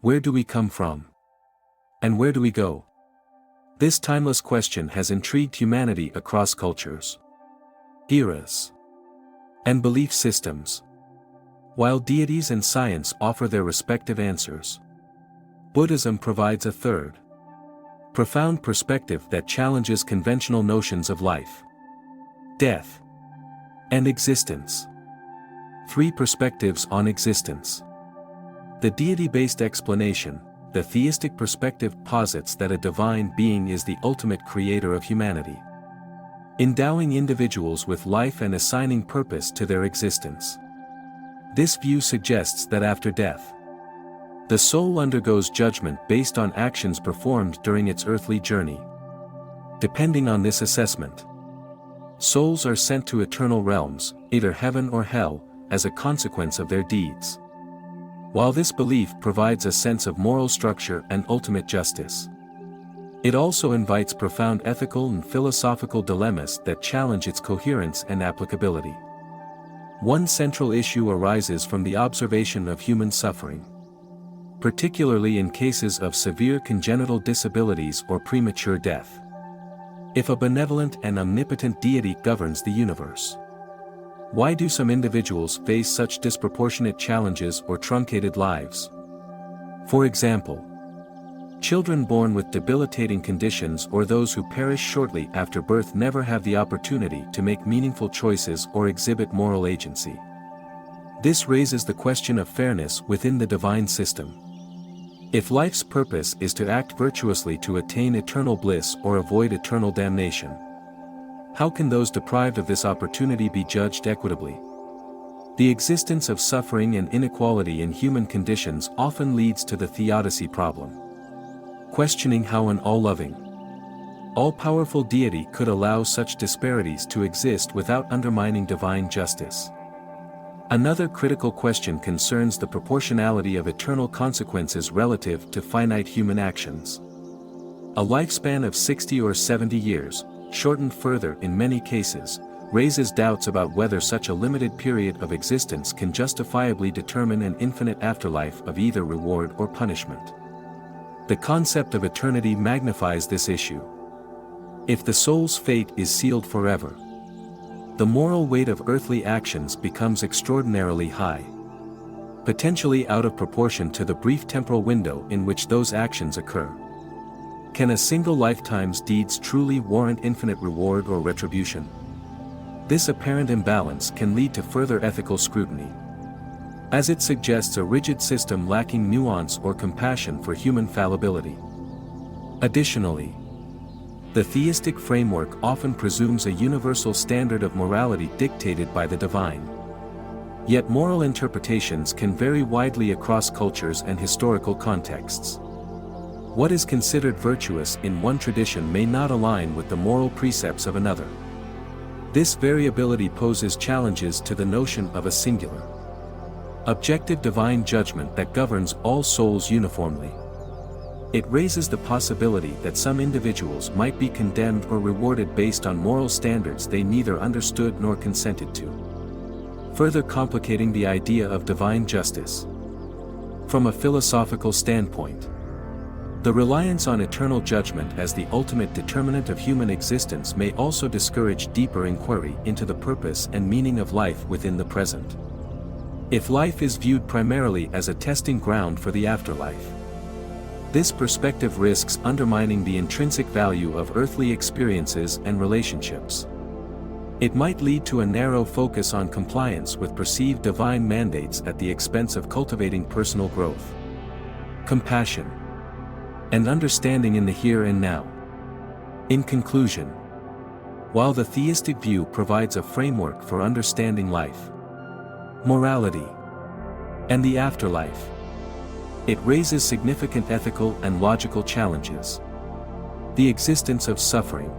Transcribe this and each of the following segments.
Where do we come from? And where do we go? This timeless question has intrigued humanity across cultures, eras, and belief systems. While deities and science offer their respective answers, Buddhism provides a third, profound perspective that challenges conventional notions of life, death, and existence. 3 perspectives on existence. The deity-based explanation, the theistic perspective, posits that a divine being is the ultimate creator of humanity, endowing individuals with life and assigning purpose to their existence. This view suggests that after death, the soul undergoes judgment based on actions performed during its earthly journey. Depending on this assessment, souls are sent to eternal realms, either heaven or hell, as a consequence of their deeds. While this belief provides a sense of moral structure and ultimate justice, it also invites profound ethical and philosophical dilemmas that challenge its coherence and applicability. One central issue arises from the observation of human suffering, particularly in cases of severe congenital disabilities or premature death. If a benevolent and omnipotent deity governs the universe, why do some individuals face such disproportionate challenges or truncated lives? For example, children born with debilitating conditions or those who perish shortly after birth never have the opportunity to make meaningful choices or exhibit moral agency. This raises the question of fairness within the divine system. If life's purpose is to act virtuously to attain eternal bliss or avoid eternal damnation, how can those deprived of this opportunity be judged equitably? The existence of suffering and inequality in human conditions often leads to the theodicy problem, questioning how an all-loving, all-powerful deity could allow such disparities to exist without undermining divine justice. Another critical question concerns the proportionality of eternal consequences relative to finite human actions. A lifespan of 60 or 70 years, shortened further in many cases, raises doubts about whether such a limited period of existence can justifiably determine an infinite afterlife of either reward or punishment. The concept of eternity magnifies this issue. If the soul's fate is sealed forever, the moral weight of earthly actions becomes extraordinarily high, potentially out of proportion to the brief temporal window in which those actions occur. Can a single lifetime's deeds truly warrant infinite reward or retribution? This apparent imbalance can lead to further ethical scrutiny, as it suggests a rigid system lacking nuance or compassion for human fallibility. Additionally, the theistic framework often presumes a universal standard of morality dictated by the divine. Yet moral interpretations can vary widely across cultures and historical contexts. What is considered virtuous in one tradition may not align with the moral precepts of another. This variability poses challenges to the notion of a singular, objective divine judgment that governs all souls uniformly. It raises the possibility that some individuals might be condemned or rewarded based on moral standards they neither understood nor consented to, further complicating the idea of divine justice. From a philosophical standpoint, the reliance on eternal judgment as the ultimate determinant of human existence may also discourage deeper inquiry into the purpose and meaning of life within the present. If life is viewed primarily as a testing ground for the afterlife, this perspective risks undermining the intrinsic value of earthly experiences and relationships. It might lead to a narrow focus on compliance with perceived divine mandates at the expense of cultivating personal growth, compassion, and understanding in the here and now. In conclusion, while the theistic view provides a framework for understanding life, morality, and the afterlife, it raises significant ethical and logical challenges. The existence of suffering,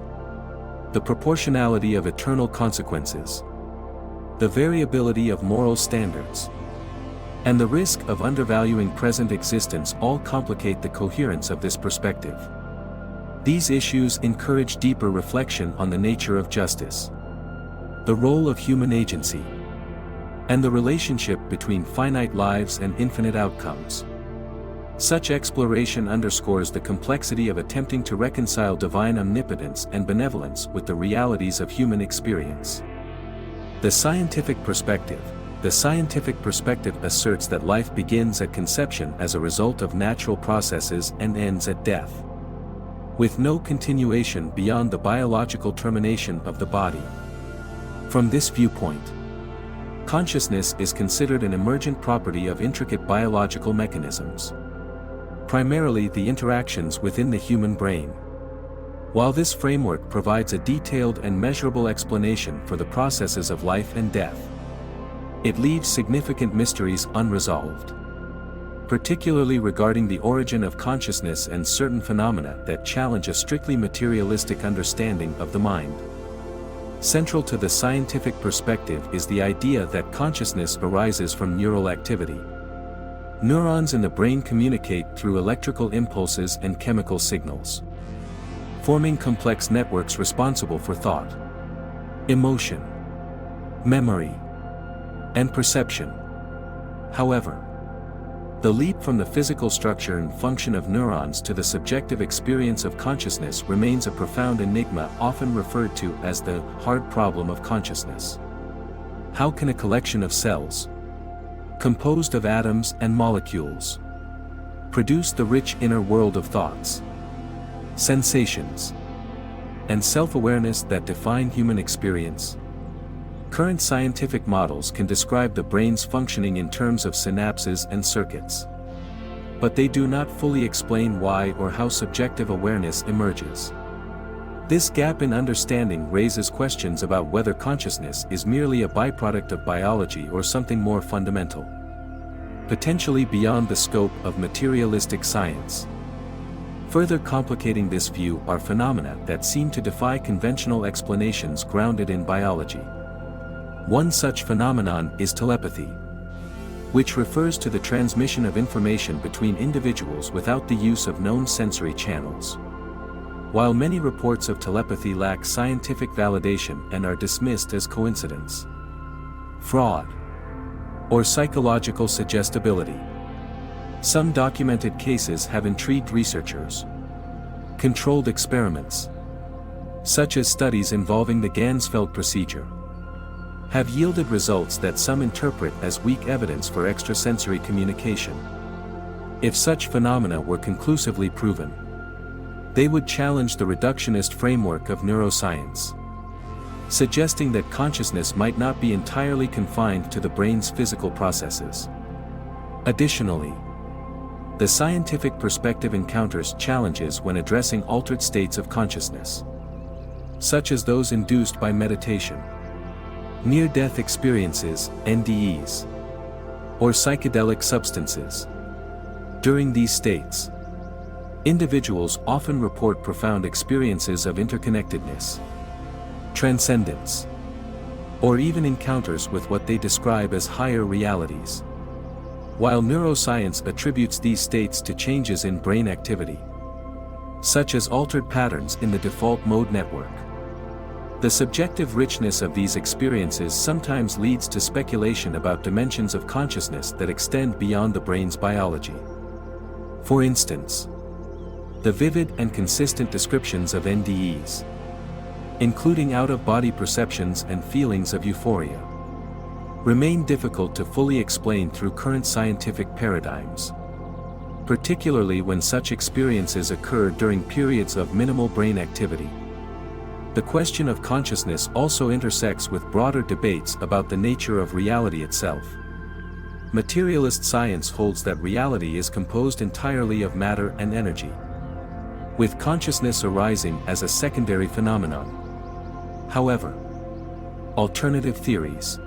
the proportionality of eternal consequences, the variability of moral standards, and the risk of undervaluing present existence all complicate the coherence of this perspective. These issues encourage deeper reflection on the nature of justice, the role of human agency, and the relationship between finite lives and infinite outcomes. Such exploration underscores the complexity of attempting to reconcile divine omnipotence and benevolence with the realities of human experience. The scientific perspective asserts that life begins at conception as a result of natural processes and ends at death, with no continuation beyond the biological termination of the body. From this viewpoint, consciousness is considered an emergent property of intricate biological mechanisms, primarily the interactions within the human brain. While this framework provides a detailed and measurable explanation for the processes of life and death, it leaves significant mysteries unresolved, particularly regarding the origin of consciousness and certain phenomena that challenge a strictly materialistic understanding of the mind. Central to the scientific perspective is the idea that consciousness arises from neural activity. Neurons in the brain communicate through electrical impulses and chemical signals, forming complex networks responsible for thought, emotion, memory, and perception. However, the leap from the physical structure and function of neurons to the subjective experience of consciousness remains a profound enigma, often referred to as the hard problem of consciousness. How can a collection of cells, composed of atoms and molecules, produce the rich inner world of thoughts, sensations, and self-awareness that define human experience? Current scientific models can describe the brain's functioning in terms of synapses and circuits, but they do not fully explain why or how subjective awareness emerges. This gap in understanding raises questions about whether consciousness is merely a byproduct of biology or something more fundamental, potentially beyond the scope of materialistic science. Further complicating this view are phenomena that seem to defy conventional explanations grounded in biology. One such phenomenon is telepathy, which refers to the transmission of information between individuals without the use of known sensory channels. While many reports of telepathy lack scientific validation and are dismissed as coincidence, fraud, or psychological suggestibility, some documented cases have intrigued researchers. Controlled experiments, such as studies involving the Ganzfeld procedure, have yielded results that some interpret as weak evidence for extrasensory communication. If such phenomena were conclusively proven, they would challenge the reductionist framework of neuroscience, suggesting that consciousness might not be entirely confined to the brain's physical processes. Additionally, the scientific perspective encounters challenges when addressing altered states of consciousness, such as those induced by meditation, near-death experiences, NDEs, or psychedelic substances. During these states, individuals often report profound experiences of interconnectedness, transcendence, or even encounters with what they describe as higher realities. While neuroscience attributes these states to changes in brain activity, such as altered patterns in the default mode network, the subjective richness of these experiences sometimes leads to speculation about dimensions of consciousness that extend beyond the brain's biology. For instance, the vivid and consistent descriptions of NDEs, including out-of-body perceptions and feelings of euphoria, remain difficult to fully explain through current scientific paradigms, particularly when such experiences occur during periods of minimal brain activity. The question of consciousness also intersects with broader debates about the nature of reality itself. Materialist science holds that reality is composed entirely of matter and energy, with consciousness arising as a secondary phenomenon. However, alternative theories,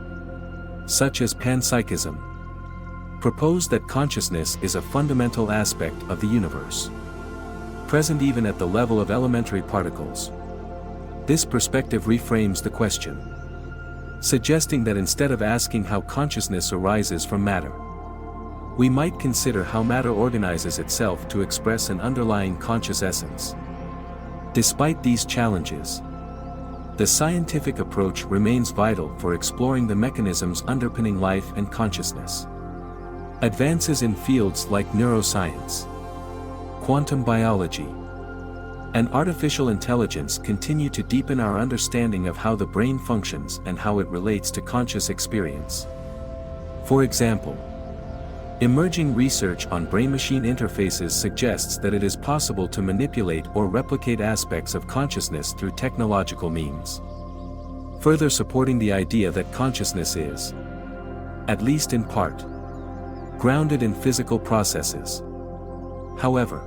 such as panpsychism, propose that consciousness is a fundamental aspect of the universe, present even at the level of elementary particles. This perspective reframes the question, suggesting that instead of asking how consciousness arises from matter, we might consider how matter organizes itself to express an underlying conscious essence. Despite these challenges, the scientific approach remains vital for exploring the mechanisms underpinning life and consciousness. Advances in fields like neuroscience, quantum biology, and artificial intelligence continue to deepen our understanding of how the brain functions and how it relates to conscious experience. For example, emerging research on brain-machine interfaces suggests that it is possible to manipulate or replicate aspects of consciousness through technological means, further supporting the idea that consciousness is, at least in part, grounded in physical processes. However,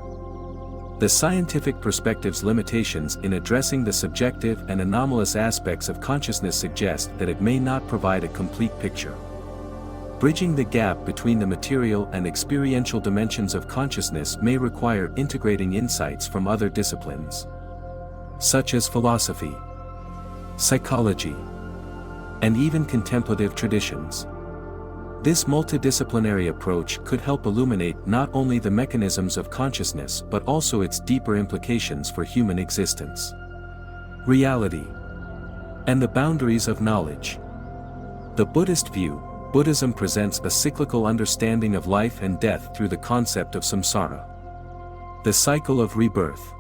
the scientific perspective's limitations in addressing the subjective and anomalous aspects of consciousness suggest that it may not provide a complete picture. Bridging the gap between the material and experiential dimensions of consciousness may require integrating insights from other disciplines, such as philosophy, psychology, and even contemplative traditions. This multidisciplinary approach could help illuminate not only the mechanisms of consciousness but also its deeper implications for human existence, reality, and the boundaries of knowledge. The Buddhist view, Buddhism presents a cyclical understanding of life and death through the concept of samsara, the cycle of rebirth.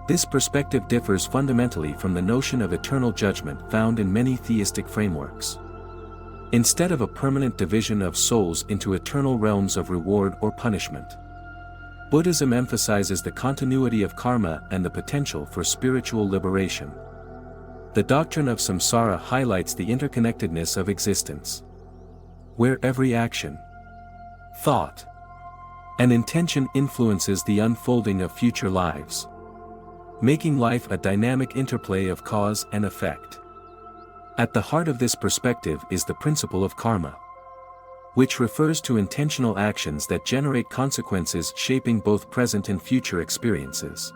This perspective differs fundamentally from the notion of eternal judgment found in many theistic frameworks. Instead of a permanent division of souls into eternal realms of reward or punishment, Buddhism emphasizes the continuity of karma and the potential for spiritual liberation. The doctrine of samsara highlights the interconnectedness of existence, where every action, thought, and intention influences the unfolding of future lives, making life a dynamic interplay of cause and effect. At the heart of this perspective is the principle of karma, which refers to intentional actions that generate consequences shaping both present and future experiences.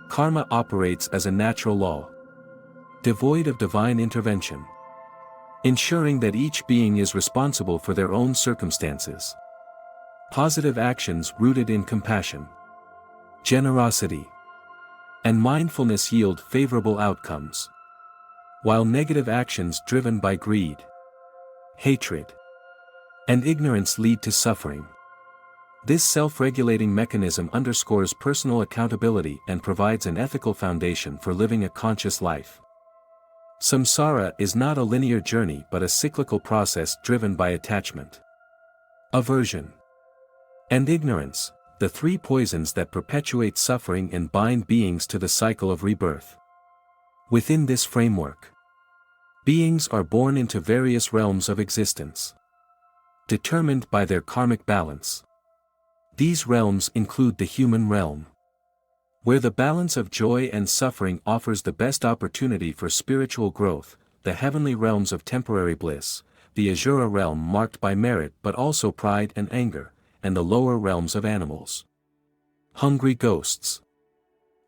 Karma operates as a natural law, devoid of divine intervention, ensuring that each being is responsible for their own circumstances. Positive actions rooted in compassion, generosity, and mindfulness yield favorable outcomes, while negative actions driven by greed, hatred, and ignorance lead to suffering. This self-regulating mechanism underscores personal accountability and provides an ethical foundation for living a conscious life. Samsara is not a linear journey but a cyclical process driven by attachment, aversion, and ignorance, the three poisons that perpetuate suffering and bind beings to the cycle of rebirth. Within this framework, beings are born into various realms of existence, determined by their karmic balance. These realms include the human realm, where the balance of joy and suffering offers the best opportunity for spiritual growth, the heavenly realms of temporary bliss, the Asura realm marked by merit but also pride and anger, and the lower realms of animals, hungry ghosts,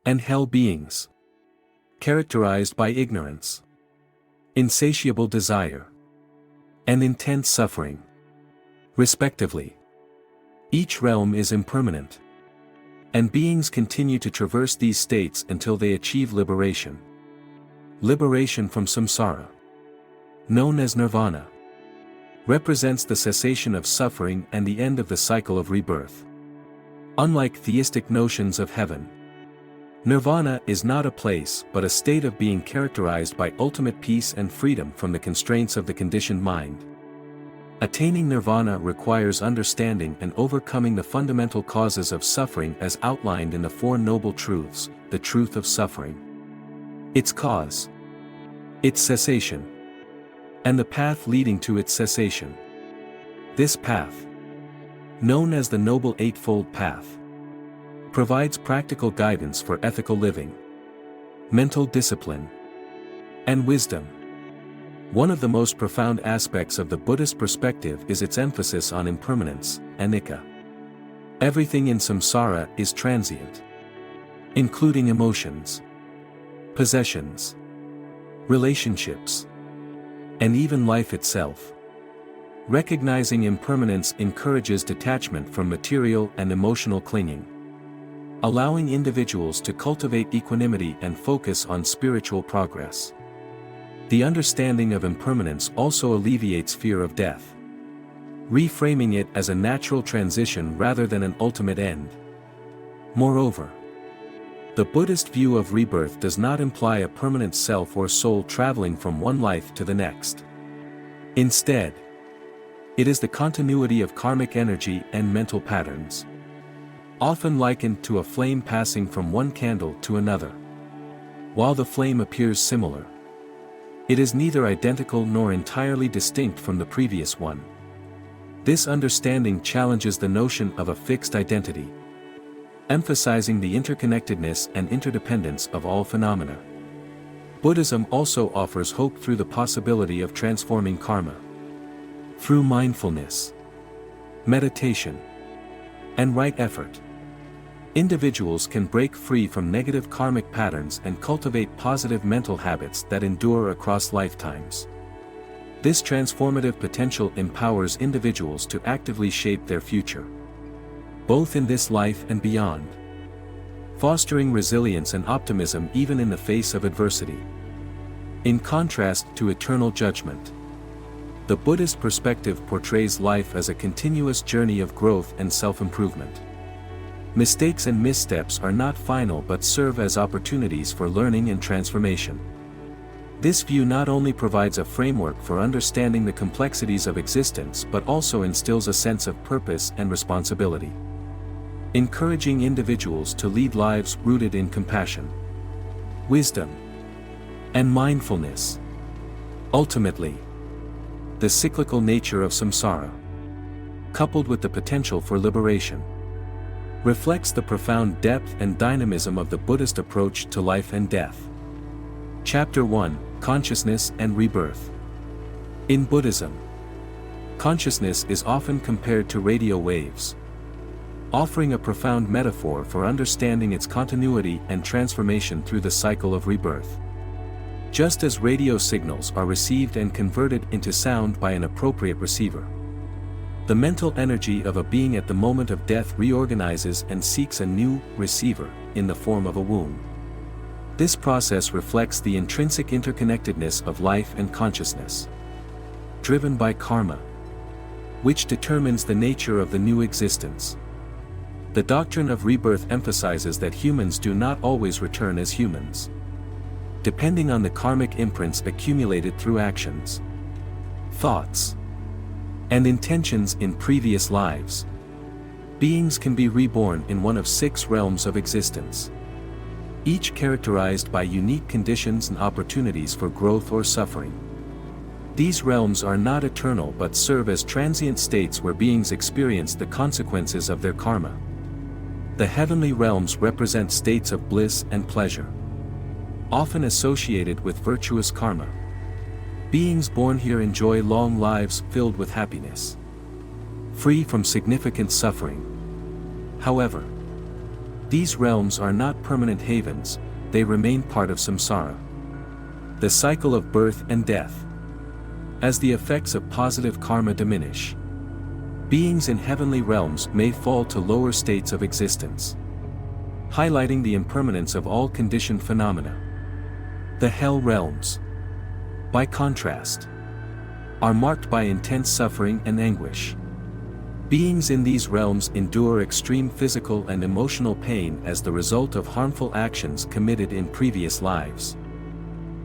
and hell beings, characterized by ignorance, insatiable desire, and intense suffering, respectively. Each realm is impermanent, and beings continue to traverse these states until they achieve liberation. Liberation from samsara, known as nirvana, represents the cessation of suffering and the end of the cycle of rebirth. Unlike theistic notions of heaven, nirvana is not a place but a state of being characterized by ultimate peace and freedom from the constraints of the conditioned mind. Attaining nirvana requires understanding and overcoming the fundamental causes of suffering as outlined in the Four Noble Truths, the truth of suffering, its cause, its cessation, and the path leading to its cessation. This path, known as the Noble Eightfold Path, provides practical guidance for ethical living, mental discipline, and wisdom. One of the most profound aspects of the Buddhist perspective is its emphasis on impermanence, anicca. Everything in samsara is transient, including emotions, possessions, relationships, and even life itself. Recognizing impermanence encourages detachment from material and emotional clinging, allowing individuals to cultivate equanimity and focus on spiritual progress. The understanding of impermanence also alleviates fear of death, reframing it as a natural transition rather than an ultimate end. Moreover, the Buddhist view of rebirth does not imply a permanent self or soul traveling from one life to the next. Instead, it is the continuity of karmic energy and mental patterns, often likened to a flame passing from one candle to another. While the flame appears similar, it is neither identical nor entirely distinct from the previous one. This understanding challenges the notion of a fixed identity, emphasizing the interconnectedness and interdependence of all phenomena. Buddhism also offers hope through the possibility of transforming karma. Through mindfulness, meditation, and right effort, individuals can break free from negative karmic patterns and cultivate positive mental habits that endure across lifetimes. This transformative potential empowers individuals to actively shape their future, both in this life and beyond, fostering resilience and optimism even in the face of adversity. In contrast to eternal judgment, the Buddhist perspective portrays life as a continuous journey of growth and self-improvement. Mistakes and missteps are not final but serve as opportunities for learning and transformation. This view not only provides a framework for understanding the complexities of existence but also instills a sense of purpose and responsibility, encouraging individuals to lead lives rooted in compassion, wisdom, and mindfulness. Ultimately, the cyclical nature of samsara, coupled with the potential for liberation, reflects the profound depth and dynamism of the Buddhist approach to life and death. Chapter 1: Consciousness and Rebirth. In Buddhism, consciousness is often compared to radio waves, offering a profound metaphor for understanding its continuity and transformation through the cycle of rebirth. Just as radio signals are received and converted into sound by an appropriate receiver, the mental energy of a being at the moment of death reorganizes and seeks a new receiver in the form of a womb. This process reflects the intrinsic interconnectedness of life and consciousness, driven by karma, which determines the nature of the new existence. The doctrine of rebirth emphasizes that humans do not always return as humans, depending on the karmic imprints accumulated through actions, thoughts, and intentions in previous lives. Beings can be reborn in one of 6 realms of existence, each characterized by unique conditions and opportunities for growth or suffering. These realms are not eternal but serve as transient states where beings experience the consequences of their karma. The heavenly realms represent states of bliss and pleasure, often associated with virtuous karma. Beings born here enjoy long lives filled with happiness, free from significant suffering. However, these realms are not permanent havens, they remain part of samsara, the cycle of birth and death. As the effects of positive karma diminish, beings in heavenly realms may fall to lower states of existence, highlighting the impermanence of all conditioned phenomena. The hell realms, by contrast, are marked by intense suffering and anguish. Beings in these realms endure extreme physical and emotional pain as the result of harmful actions committed in previous lives.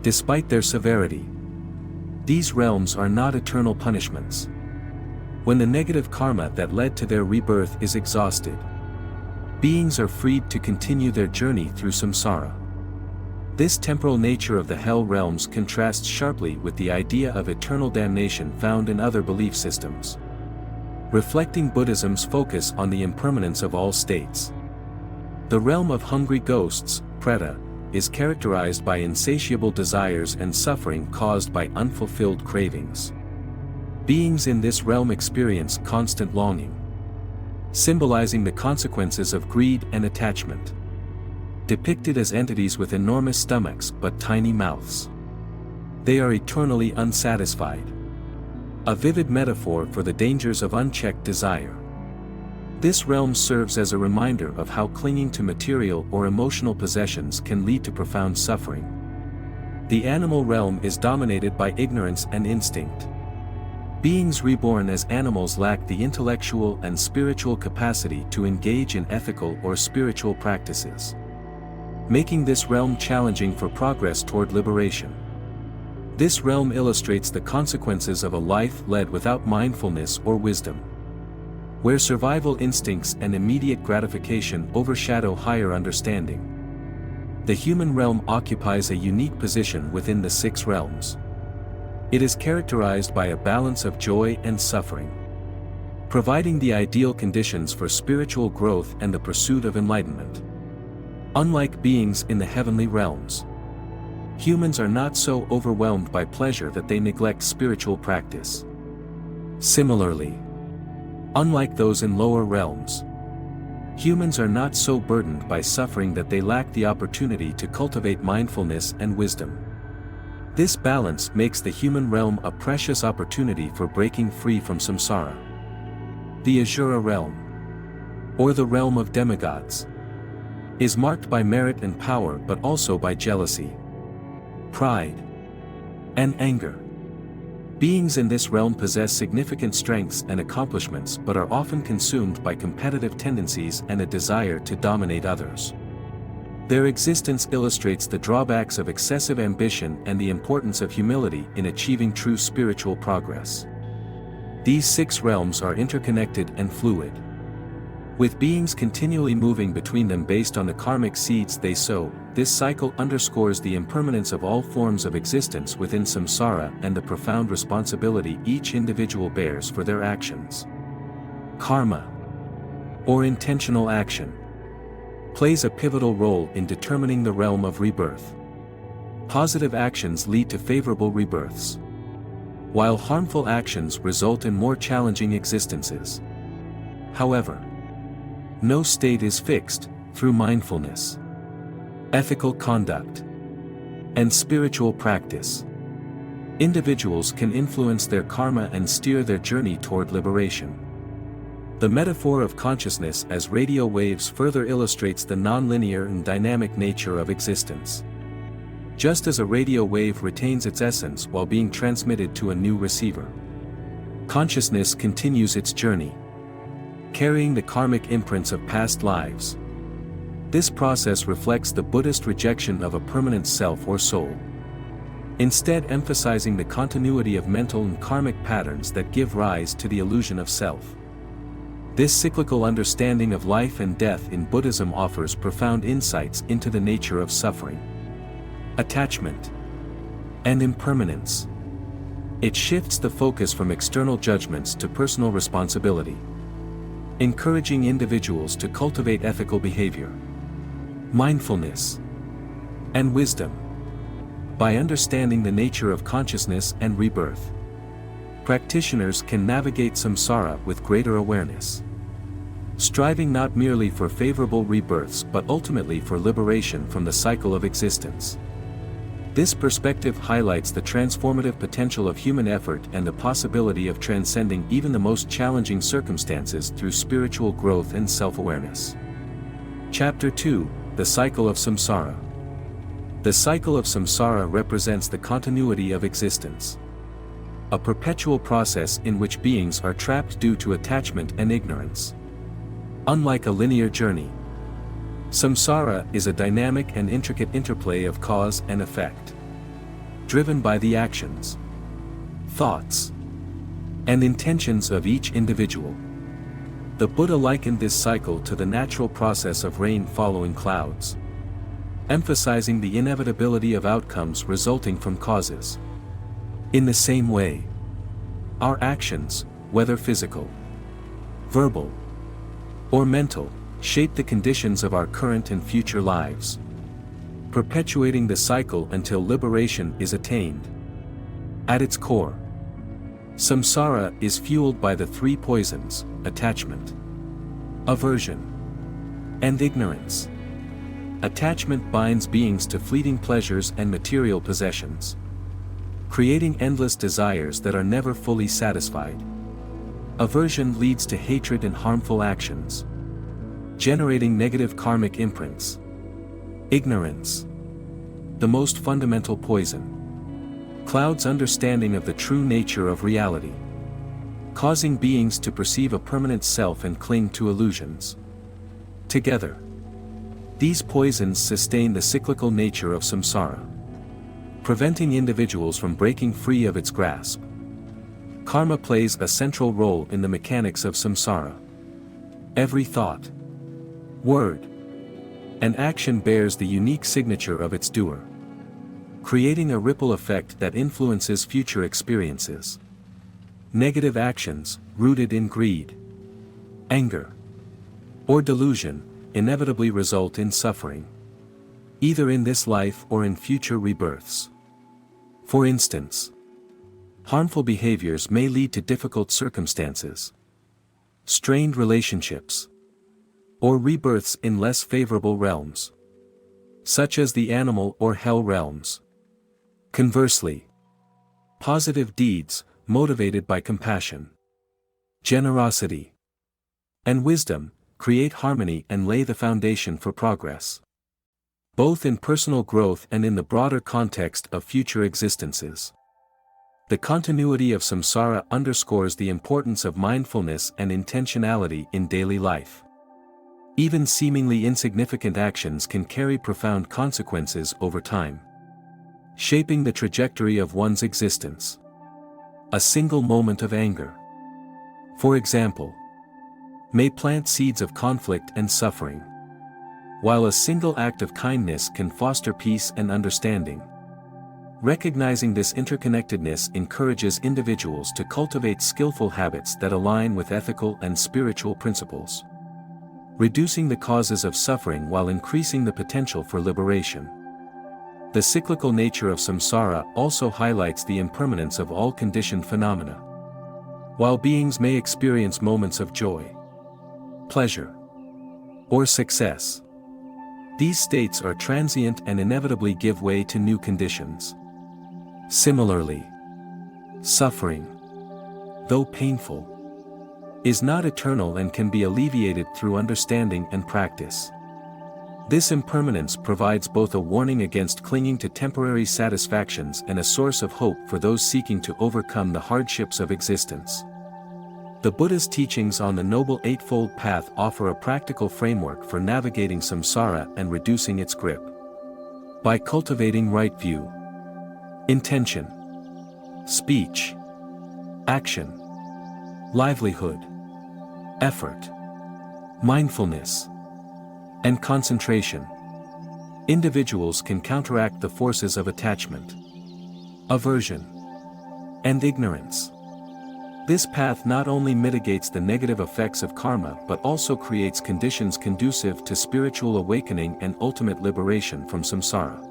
Despite their severity, these realms are not eternal punishments. When the negative karma that led to their rebirth is exhausted, beings are freed to continue their journey through samsara. This temporal nature of the hell realms contrasts sharply with the idea of eternal damnation found in other belief systems, reflecting Buddhism's focus on the impermanence of all states. The realm of hungry ghosts, preta, is characterized by insatiable desires and suffering caused by unfulfilled cravings. Beings in this realm experience constant longing, symbolizing the consequences of greed and attachment. Depicted as entities with enormous stomachs but tiny mouths, they are eternally unsatisfied, a vivid metaphor for the dangers of unchecked desire. This realm serves as a reminder of how clinging to material or emotional possessions can lead to profound suffering. The animal realm is dominated by ignorance and instinct. Beings reborn as animals lack the intellectual and spiritual capacity to engage in ethical or spiritual practices, making this realm challenging for progress toward liberation. This realm illustrates the consequences of a life led without mindfulness or wisdom, where survival instincts and immediate gratification overshadow higher understanding. The human realm occupies a unique position within the six realms. It is characterized by a balance of joy and suffering, providing the ideal conditions for spiritual growth and the pursuit of enlightenment. Unlike beings in the heavenly realms, humans are not so overwhelmed by pleasure that they neglect spiritual practice. Similarly, unlike those in lower realms, humans are not so burdened by suffering that they lack the opportunity to cultivate mindfulness and wisdom. This balance makes the human realm a precious opportunity for breaking free from samsara. The Asura realm, or the realm of demigods, is marked by merit and power but also by jealousy, pride, and anger. Beings in this realm possess significant strengths and accomplishments but are often consumed by competitive tendencies and a desire to dominate others. Their existence illustrates the drawbacks of excessive ambition and the importance of humility in achieving true spiritual progress. These six realms are interconnected and fluid, with beings continually moving between them based on the karmic seeds they sow. This cycle underscores the impermanence of all forms of existence within samsara and the profound responsibility each individual bears for their actions. Karma, or intentional action, plays a pivotal role in determining the realm of rebirth. Positive actions lead to favorable rebirths, while harmful actions result in more challenging existences. However, no state is fixed. Through mindfulness, ethical conduct, and spiritual practice, individuals can influence their karma and steer their journey toward liberation. The metaphor of consciousness as radio waves further illustrates the nonlinear and dynamic nature of existence. Just as a radio wave retains its essence while being transmitted to a new receiver, consciousness continues its journey, carrying the karmic imprints of past lives. This process reflects the Buddhist rejection of a permanent self or soul, instead emphasizing the continuity of mental and karmic patterns that give rise to the illusion of self. This cyclical understanding of life and death in Buddhism offers profound insights into the nature of suffering, attachment, and impermanence. It shifts the focus from external judgments to personal responsibility, encouraging individuals to cultivate ethical behavior, mindfulness, and wisdom. By understanding the nature of consciousness and rebirth, practitioners can navigate samsara with greater awareness, striving not merely for favorable rebirths but ultimately for liberation from the cycle of existence. This perspective highlights the transformative potential of human effort and the possibility of transcending even the most challenging circumstances through spiritual growth and self-awareness. Chapter 2: The Cycle of Samsara. The cycle of samsara represents the continuity of existence, a perpetual process in which beings are trapped due to attachment and ignorance. Unlike a linear journey, samsara is a dynamic and intricate interplay of cause and effect, driven by the actions, thoughts, and intentions of each individual. The Buddha likened this cycle to the natural process of rain following clouds, emphasizing the inevitability of outcomes resulting from causes. In the same way, our actions, whether physical, verbal, or mental, shape the conditions of our current and future lives, perpetuating the cycle until liberation is attained. At its core, samsara is fueled by the three poisons: attachment, aversion, and ignorance. Attachment binds beings to fleeting pleasures and material possessions, creating endless desires that are never fully satisfied. Aversion leads to hatred and harmful actions, generating negative karmic imprints. Ignorance, the most fundamental poison, clouds understanding of the true nature of reality, causing beings to perceive a permanent self and cling to illusions. Together, these poisons sustain the cyclical nature of samsara, preventing individuals from breaking free of its grasp. Karma plays a central role in the mechanics of samsara. Every thought, word, and action bears the unique signature of its doer, creating a ripple effect that influences future experiences. Negative actions, rooted in greed, anger, or delusion, inevitably result in suffering, either in this life or in future rebirths. For instance, harmful behaviors may lead to difficult circumstances, strained relationships, or rebirths in less favorable realms, such as the animal or hell realms. Conversely, positive deeds, motivated by compassion, generosity, and wisdom, create harmony and lay the foundation for progress, both in personal growth and in the broader context of future existences. The continuity of samsara underscores the importance of mindfulness and intentionality in daily life. Even seemingly insignificant actions can carry profound consequences over time, shaping the trajectory of one's existence. A single moment of anger, for example, may plant seeds of conflict and suffering, while a single act of kindness can foster peace and understanding. Recognizing this interconnectedness encourages individuals to cultivate skillful habits that align with ethical and spiritual principles, reducing the causes of suffering while increasing the potential for liberation. The cyclical nature of samsara also highlights the impermanence of all conditioned phenomena. While beings may experience moments of joy, pleasure, or success, these states are transient and inevitably give way to new conditions. Similarly, suffering, though painful, is not eternal and can be alleviated through understanding and practice. This impermanence provides both a warning against clinging to temporary satisfactions and a source of hope for those seeking to overcome the hardships of existence. The Buddhist teachings on the Noble Eightfold Path offer a practical framework for navigating samsara and reducing its grip. By cultivating right view, intention, speech, action, livelihood, effort, mindfulness, and concentration, individuals can counteract the forces of attachment, aversion, and ignorance. This path not only mitigates the negative effects of karma but also creates conditions conducive to spiritual awakening and ultimate liberation from samsara.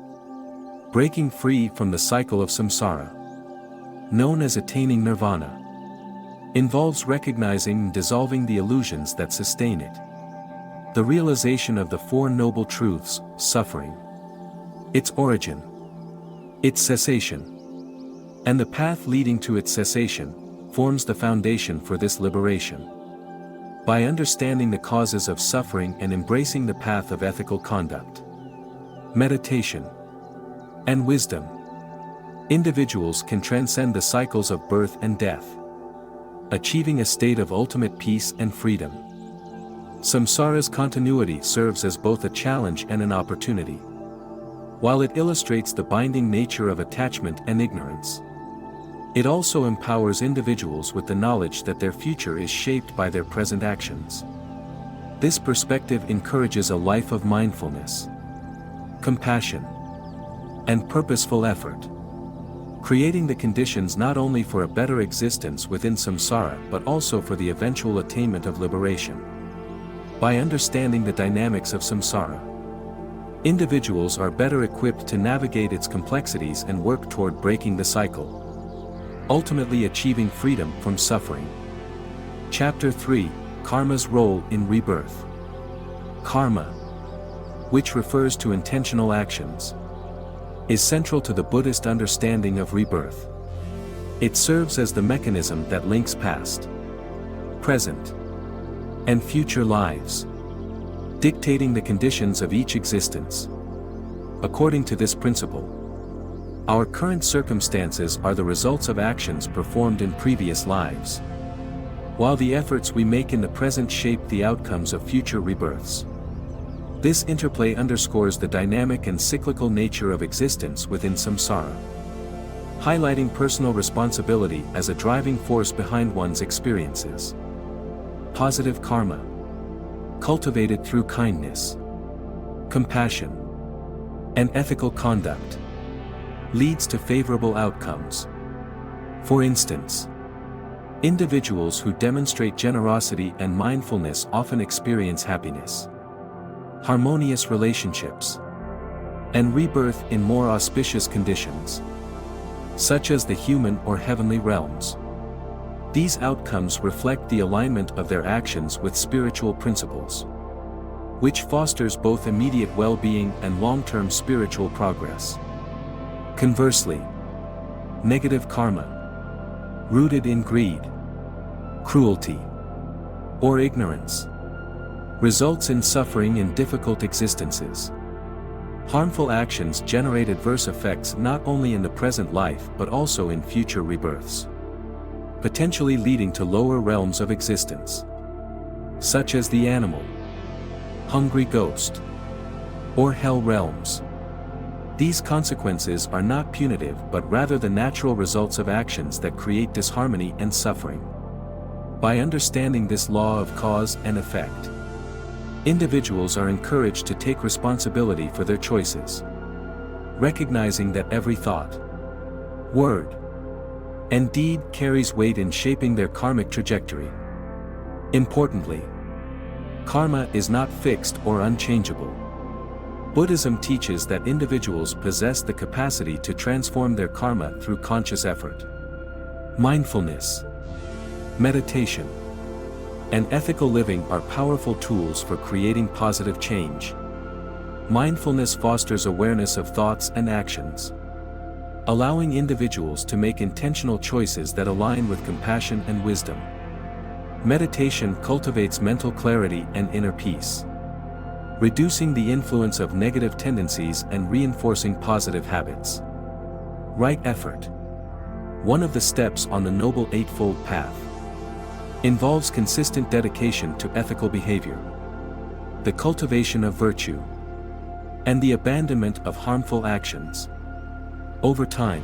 Breaking free from the cycle of samsara, known as attaining nirvana, involves recognizing and dissolving the illusions that sustain it. The realization of the Four Noble Truths, suffering, its origin, its cessation, and the path leading to its cessation, forms the foundation for this liberation. By understanding the causes of suffering and embracing the path of ethical conduct, meditation, and wisdom, individuals can transcend the cycles of birth and death, achieving a state of ultimate peace and freedom. Samsara's continuity serves as both a challenge and an opportunity. While it illustrates the binding nature of attachment and ignorance, it also empowers individuals with the knowledge that their future is shaped by their present actions. This perspective encourages a life of mindfulness, compassion, and purposeful effort, creating the conditions not only for a better existence within samsara but also for the eventual attainment of liberation. By understanding the dynamics of samsara, individuals are better equipped to navigate its complexities and work toward breaking the cycle, ultimately achieving freedom from suffering. Chapter 3: Karma's Role in Rebirth. Karma, which refers to intentional actions, is central to the Buddhist understanding of rebirth. It serves as the mechanism that links past, present, and future lives, dictating the conditions of each existence. According to this principle, our current circumstances are the results of actions performed in previous lives. while the efforts we make in the present shape the outcomes of future rebirths. This interplay underscores the dynamic and cyclical nature of existence within samsara, highlighting personal responsibility as a driving force behind one's experiences. Positive karma, cultivated through kindness, compassion, and ethical conduct, leads to favorable outcomes. For instance, individuals who demonstrate generosity and mindfulness often experience happiness, harmonious relationships, and rebirth in more auspicious conditions, such as the human or heavenly realms. These outcomes reflect the alignment of their actions with spiritual principles, which fosters both immediate well-being and long-term spiritual progress. Conversely, negative karma, rooted in greed, cruelty, or ignorance, results in suffering in difficult existences. Harmful actions generate adverse effects not only in the present life but also in future rebirths, potentially leading to lower realms of existence, such as the animal, hungry ghost, or hell realms. These consequences are not punitive but rather the natural results of actions that create disharmony and suffering. By understanding this law of cause and effect, individuals are encouraged to take responsibility for their choices, recognizing that every thought, word, and deed carries weight in shaping their karmic trajectory. Importantly, karma is not fixed or unchangeable. Buddhism teaches that individuals possess the capacity to transform their karma through conscious effort. Mindfulness, meditation, and ethical living are powerful tools for creating positive change. Mindfulness fosters awareness of thoughts and actions, allowing individuals to make intentional choices that align with compassion and wisdom. Meditation cultivates mental clarity and inner peace, reducing the influence of negative tendencies and reinforcing positive habits. Right effort, one of the steps on the Noble Eightfold Path, involves consistent dedication to ethical behavior, the cultivation of virtue, and the abandonment of harmful actions. Over time,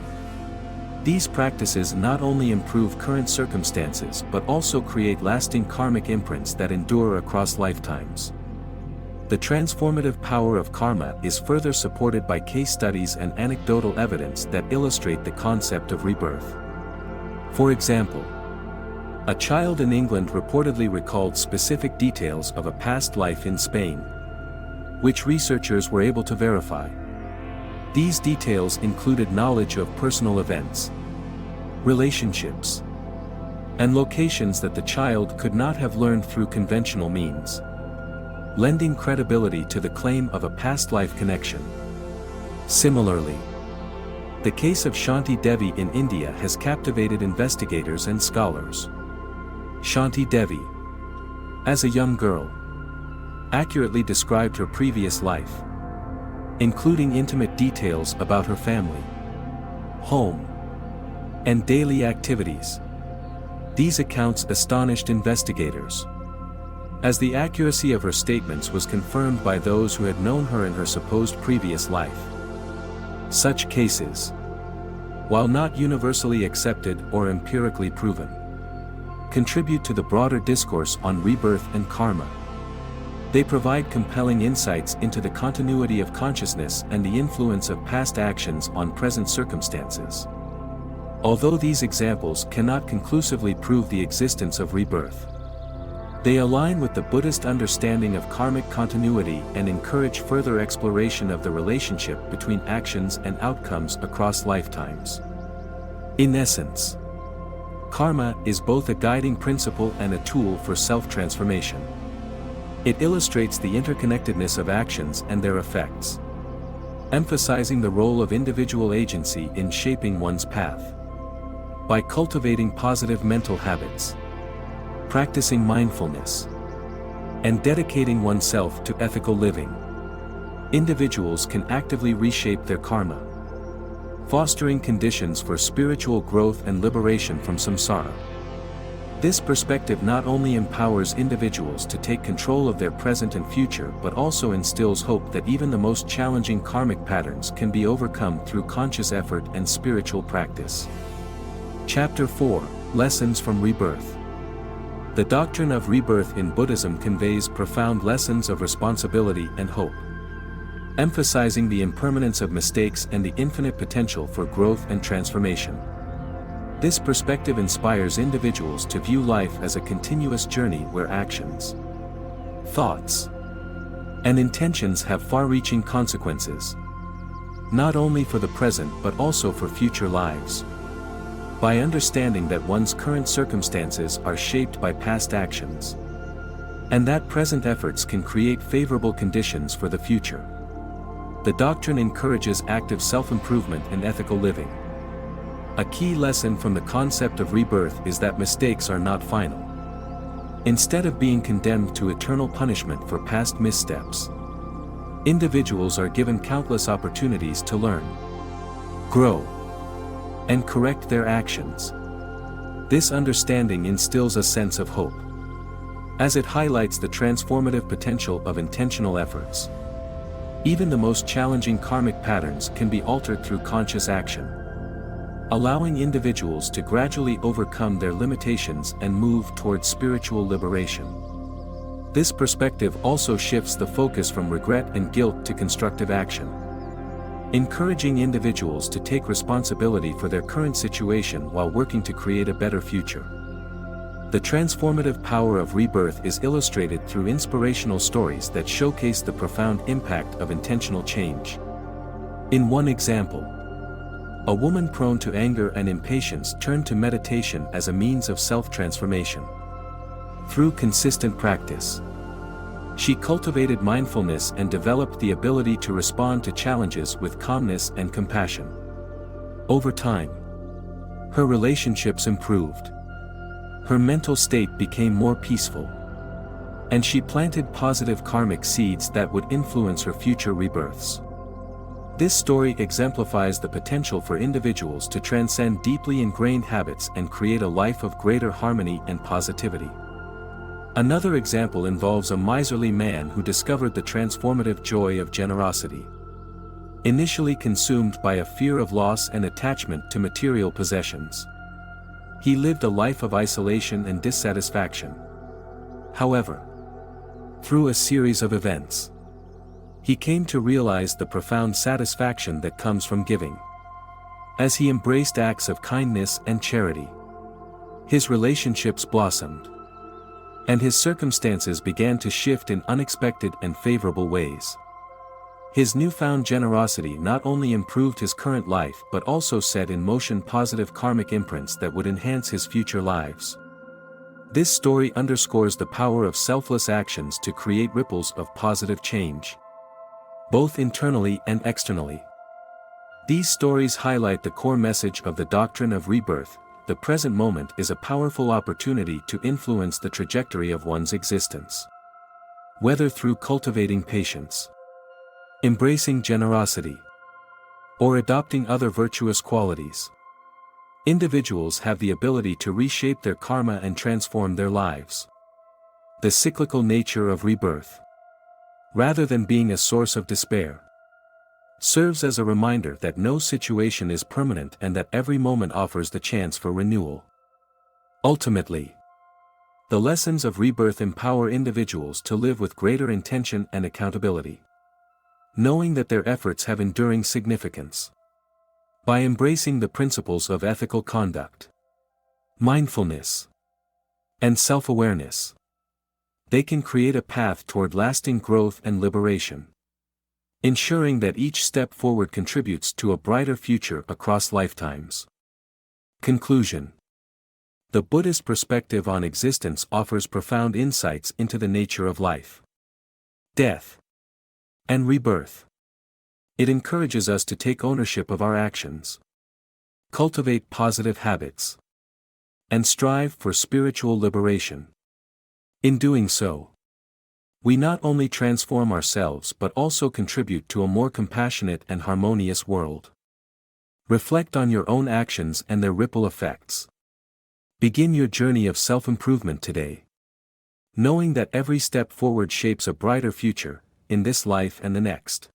these practices not only improve current circumstances but also create lasting karmic imprints that endure across lifetimes. The transformative power of karma is further supported by case studies and anecdotal evidence that illustrate the concept of rebirth. For example, a child in England reportedly recalled specific details of a past life in Spain, which researchers were able to verify. These details included knowledge of personal events, relationships, and locations that the child could not have learned through conventional means, lending credibility to the claim of a past life connection. Similarly, the case of Shanti Devi in India has captivated investigators and scholars. Shanti Devi, as a young girl, accurately described her previous life, including intimate details about her family, home, and daily activities. These accounts astonished investigators, as the accuracy of her statements was confirmed by those who had known her in her supposed previous life. Such cases, while not universally accepted or empirically proven, contribute to the broader discourse on rebirth and karma. They provide compelling insights into the continuity of consciousness and the influence of past actions on present circumstances. Although these examples cannot conclusively prove the existence of rebirth, they align with the Buddhist understanding of karmic continuity and encourage further exploration of the relationship between actions and outcomes across lifetimes. In essence, karma is both a guiding principle and a tool for self-transformation. It illustrates the interconnectedness of actions and their effects, emphasizing the role of individual agency in shaping one's path. By cultivating positive mental habits, practicing mindfulness, and dedicating oneself to ethical living, individuals can actively reshape their karma, fostering conditions for spiritual growth and liberation from samsara. This perspective not only empowers individuals to take control of their present and future but also instills hope that even the most challenging karmic patterns can be overcome through conscious effort and spiritual practice. Chapter 4: Lessons from Rebirth. The doctrine of rebirth in Buddhism conveys profound lessons of responsibility and hope, emphasizing the impermanence of mistakes and the infinite potential for growth and transformation. This perspective inspires individuals to view life as a continuous journey where actions, thoughts, and intentions have far-reaching consequences, not only for the present but also for future lives. By understanding that one's current circumstances are shaped by past actions, and that present efforts can create favorable conditions for the future, the doctrine encourages active self-improvement and ethical living. A key lesson from the concept of rebirth is that mistakes are not final. Instead of being condemned to eternal punishment for past missteps, individuals are given countless opportunities to learn, grow, and correct their actions. This understanding instills a sense of hope, as it highlights the transformative potential of intentional efforts. Even the most challenging karmic patterns can be altered through conscious action, allowing individuals to gradually overcome their limitations and move towards spiritual liberation. This perspective also shifts the focus from regret and guilt to constructive action, encouraging individuals to take responsibility for their current situation while working to create a better future. The transformative power of rebirth is illustrated through inspirational stories that showcase the profound impact of intentional change. In one example, a woman prone to anger and impatience turned to meditation as a means of self-transformation. Through consistent practice, she cultivated mindfulness and developed the ability to respond to challenges with calmness and compassion. Over time, her relationships improved, her mental state became more peaceful, and she planted positive karmic seeds that would influence her future rebirths. This story exemplifies the potential for individuals to transcend deeply ingrained habits and create a life of greater harmony and positivity. Another example involves a miserly man who discovered the transformative joy of generosity. Initially consumed by a fear of loss and attachment to material possessions, he lived a life of isolation and dissatisfaction. However, through a series of events, he came to realize the profound satisfaction that comes from giving. As he embraced acts of kindness and charity, his relationships blossomed, and his circumstances began to shift in unexpected and favorable ways. His newfound generosity not only improved his current life but also set in motion positive karmic imprints that would enhance his future lives. This story underscores the power of selfless actions to create ripples of positive change, both internally and externally. These stories highlight the core message of the doctrine of rebirth. The present moment is a powerful opportunity to influence the trajectory of one's existence. Whether through cultivating patience, embracing generosity, or adopting other virtuous qualities, individuals have the ability to reshape their karma and transform their lives. The cyclical nature of rebirth, rather than being a source of despair, serves as a reminder that no situation is permanent and that every moment offers the chance for renewal. Ultimately, the lessons of rebirth empower individuals to live with greater intention and accountability, knowing that their efforts have enduring significance. By embracing the principles of ethical conduct, mindfulness, and self-awareness, they can create a path toward lasting growth and liberation, ensuring that each step forward contributes to a brighter future across lifetimes. Conclusion. The Buddhist perspective on existence offers profound insights into the nature of life, death, and rebirth. It encourages us to take ownership of our actions, cultivate positive habits, and strive for spiritual liberation. In doing so, we not only transform ourselves but also contribute to a more compassionate and harmonious world. Reflect on your own actions and their ripple effects, Begin your journey of self-improvement today, knowing that every step forward shapes a brighter future, in this life and the next.